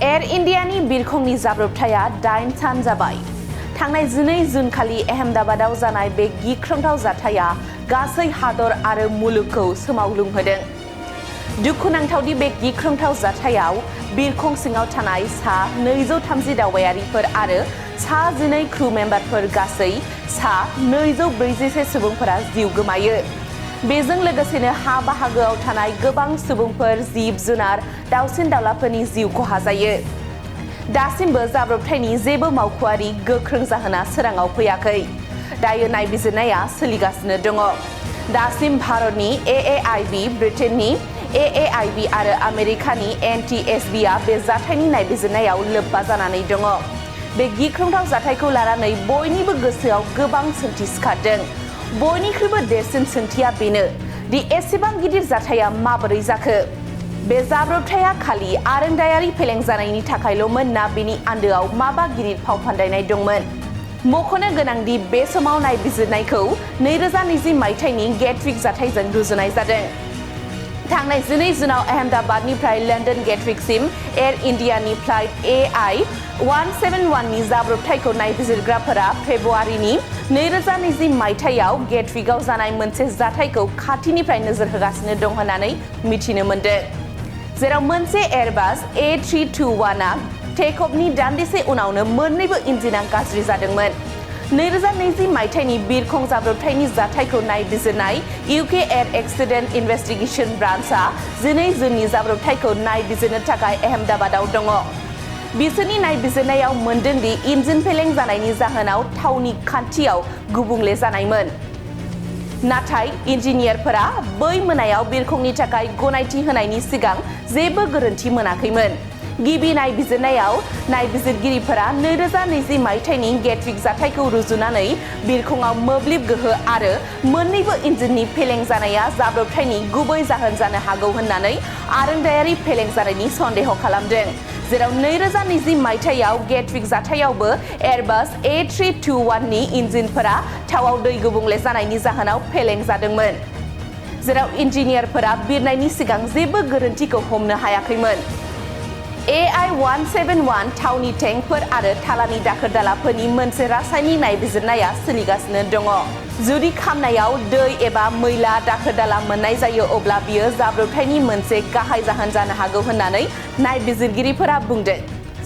Air इन्डियानि बिरखंनि जाब्रबथाया 8 सान जाबाय। थांनाय 12 जुन खालि अहमदाबादाव जानाय बे गिख्रंथाव जाथाया गासै हादर आरो मुलुगखौ सोमावग्लुंहोदों। दुखुनांथावदि बे गिख्रंथाव जाथायाव बिरखं सिङाव थानाय सा 230 दावबायारिफोर आरो सा 12 क्रू मेम्बारफोर गासै सा 241 सुबुंफोरा जिउ गोमायो। बेजों लोगोसेनो हा बाहागोआव थानाय गोबां सुबुंफोर, जिब-जुनार, दाउसिन-दाउलाफोरनि जिउ खहा जायो। दासिमबो जाब्रबथायनि जेबो मावख'आरि गोख्रों जाहोना सोराङाव फैयाखै। दायो नायबिजिरनाया सोलिगासिनो दङ। दासिम भारतनि AAIB, ब्रिटेननि AAIB आरो आमेरिकानि NTSB आ बे जाथायनि नायबिजिरनायाव लोब्बा जानानै दङ। बे गिख्रंथाव जाथायखौ लानानै बयनिबो गोसोआव गोबां सोंथि सिखारदों। बयनिख्रुइबो देरसिन सोंथिया बेनो दि एसेबां गिदिर जाथाया माबोरै जाखो? बे जाब्रबथाया खालि आरोंदायारि फेलें जानायनि थाखायल'मोन ना बेनि आन्दोआव माबा गिदिर फावफान्दायनाय दंमोन? मख'नो गोनांदि बे समाव नायबिजिरनायखौ 2020 मायथाइनि गेटविक जाथायजों रुजुनाय जादों। थांनाय 12 जुनाव अहमदाबादनिफ्राय लन्दन गेटविकसिम एयार इन्डियानि फ्लाइट AI-171 नि जाब्रबथायखौ नायबिजिरग्राफोरा फेब्रुआरिनि 2020 मायथाइयाव गेटविकआव जानाय मोनसे जाथायखौ खाथिनिफ्राय नोजोर होगासिनो दं होननानै मिथिनो मोन्दों, जेराव मोनसे एयारबास A321 आ टेकअफनि दान्दिसे उनावनो मोन्नैबो इन्जिनआ गाज्रि जादोंमोन। 2020 मायथाइनि बिरखं जाब्रबथायनि जाथायखौ नायबिजिरनाय UK एयार एक्सिडेन्ट इनभेस्टिगेशन ब्रान्चआ 12 जुननि जाब्रबथायखौ नायबिजिरनो थाखाय अहमदाबादाव दङ। बिसोरनि नायबिजिरनायाव मोनदों दि इन्जिन फेलें जानायनि जाहोनाव थावनि खान्थियाव गुबुंले जानायमोन। नाथाय इन्जिनियारफोरा बै मोनायाव बिरखंनि थाखाय गनायथि होनायनि सिगां जेबो गोरोन्थि मोनाखैमोन। गिबि नायबिजिरनायाव नायबिजिरगिरिफोरा 2020 मायथाइनि गेटविक जाथायखौ रुजुनानै बिरखंआव मोब्लिब गोहो आरो मोन्नैबो इन्जिननि फेलें जानाया जाब्रबथायनि गुबै जाहोन जानो हागौ होननानै आरोंदायारि फेलें जानायनि सन्देह खालामदों, जेराव 2020 मायथाइयाव गेटविक जाथायावबो एयारबास A321 नि इन्जिनफोरा थावाव दै गुबुंले जानायनि जाहोनाव फेलें जादोंमोन, जेराव इन्जिनियारफोरा बिरनायनि सिगां जेबो गोरोन्थिखौ हमनो हायाखैमोन। AI-171 थावनि टेंकफोर आरो थालानि दाखोर-दालाफोरनि मोनसे रासायनिक नायबिजिरनाया सोलिगासिनो दङ। जुदि खामनायाव दै एबा मैला दाखोर-दाला मोननाय जायो अब्ला बियो जाब्रबथायनि मोनसे गाहाय जाहोन जानो हागौ होननानै नायबिजिरगिरिफोरा बुंदों।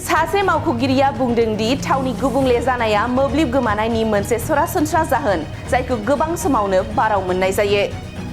सासे मावख'गिरिया बुंदों दि थावनि गुबुंले जानाया मोब्लिब गोमानायनि मोनसे सरासनस्रा जाहोन, जायखौ गोबां समावनो बाराव मोननाय जायो।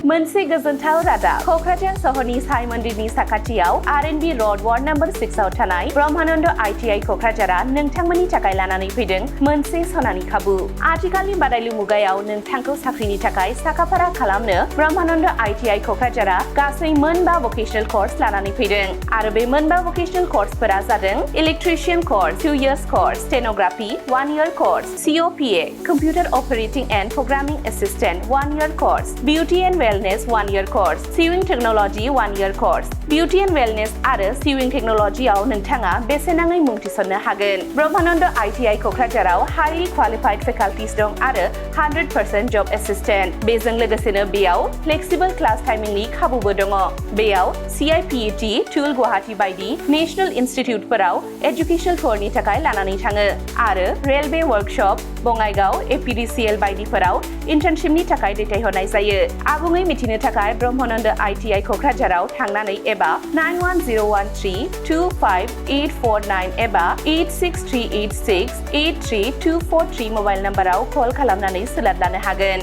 मोनसे गोजोनथाव रादाब। क'क्राझार सहरनि साई मन्दिरनि साखाथियाव R&B र'ड वार्ड नम्बर 6 आव थानाय ब्रह्मानन्द ITI क'क्राझारआ नोंथांमोननि थाखाय लानानै फैदों मोनसे सनानि खाबु। आथिखालनि बादायलु मुगायाव नोंथांखौ साख्रिनि थाखाय साखाफारा खालामनो ब्रह्मानन्द ITI क'क्राझारआ गासै 9 भकेशनेल कर्स लानानै फैदों। आरो बे 9 भकेशनेल कर्सफोरा जादों electrician course 2 years course, stenography 1 year course, COPA computer operating and programming assistant 1 year course, beauty and wellness 1 year course, sewing technology 1 year course. Beauty and wellness आरो सिविं टेक्न'ल'जिआव नोंथाङा बेसेनाङै मुं थिसननो हागोन। ब्रह्मानन्द ITI क'क्राझाराव हाइलि क्वालिफाइड फेकाल्टिस दं आरो 100% जब एसिस्टेन्ट। बेजों लोगोसेनो बेयाव फ्लेक्सिबल क्लास टाइमिंनि खाबुबो दङ। बेयाव CIPET, टुल गुवाहाटी बायदि नेशनेल इनस्टिट्युटफोराव एजुकेशनेल टुरनि थाखाय लानानै थाङो आरो रेलवे वर्कशप, बङाइगाव, APDCL बायदिफोराव इन्टार्नशिपनि थाखाय दैथायहरनाय जायो। आबुङै मिथिनो थाखाय ब्रह्मानन्द ITI क'क्राझाराव थांनानै एबा 9101325849 एबा 863868324 मबाइल नम्बराव कल खालामनानै सोलाद लानो हागोन।